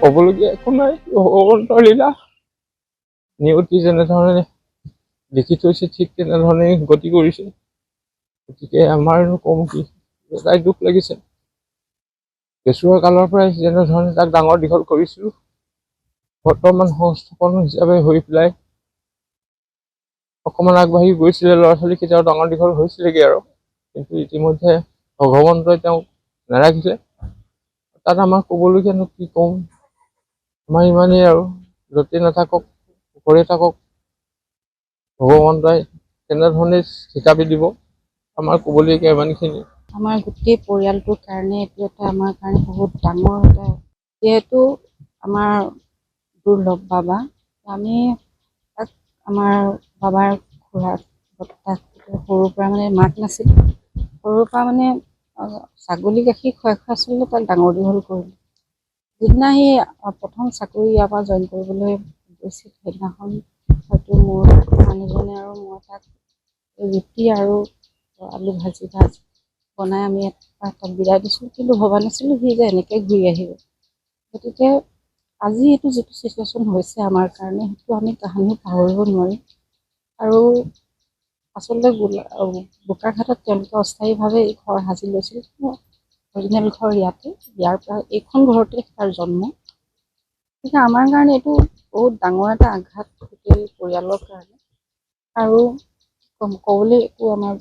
ক'বলগীয়া একো নাই, ভগৱন্তৰ লীলা। নিয়তি যেনেধৰণে লিখি থৈছে ঠিক তেনেধৰণে গতি কৰিছে। গতিকে আমাৰনো কম কি, এটাই দুখ লাগিছে। কেঁচুৱা কালৰ পৰাই যেনেধৰণে তাক ডাঙৰ দীঘল কৰিছিলোঁ, বৰ্তমান সংস্থাপন হিচাপে হৈ পেলাই অকণমান আগবাঢ়ি গৈছিলে, ল'ৰা ছোৱালী কেতিয়াও ডাঙৰ দীঘল হৈছিলেগৈ আৰু। কিন্তু ইতিমধ্যে ভগৱন্তই তেওঁক নাৰাখিলে। তাত আমাৰ ক'বলগীয়ানো কি ক'ম, আমাৰ ইমানেই আৰু। য'তেই নাথাকক, ওপৰে থাকক, ভগৱন্তই তেনেধৰণে শিকাবি দিব। আমাৰ ক'বলগীয়া ইমানখিনি। আমাৰ গোটেই পৰিয়ালটোৰ কাৰণে এইটো এটা আমাৰ কাৰণে বহুত ডাঙৰ এটা, যিহেতু আমাৰ দুৰ্লভ বাবা, আমি তাক আমাৰ বাবাৰ খুৰা তাক সৰুৰ পৰা মানে মাক নাছিল, সৰুৰ পৰা মানে ছাগলী গাখীৰ খুৱাই খুৱাই আচলতে তাক ডাঙৰ দীঘল কৰিলোঁ। যিদিনা সি প্ৰথম চাকৰি ইয়াৰ পৰা জইন কৰিবলৈ গৈছিল, সেইদিনাখন হয়তো মোৰ মানুহজনে আৰু মই তাক ৰুটি আৰু আলু ভাজি বনাই আমি তাক বিদায় দিছোঁ। কিন্তু ভবা নাছিলোঁ সি যে এনেকৈ ঘূৰি আহিব। গতিকে আজি এইটো যিটো চিটুৱেশ্যন হৈছে আমাৰ কাৰণে, সেইটো আমি কাহানি পাহৰিব নোৱাৰিম। আৰু আচলতে বোকাখাটত তেওঁলোকে অস্থায়ীভাৱে এই ঘৰ সাজি লৈছিল। অৰিজিনেল ঘৰ ইয়াতে, ইয়াৰ পৰা এইখন ঘৰতে তাৰ জন্ম। গতিকে আমাৰ কাৰণে এইটো বহুত ডাঙৰ এটা আঘাত গোটেই পৰিয়ালৰ কাৰণে। আৰু ক'বলৈ একো আমাৰ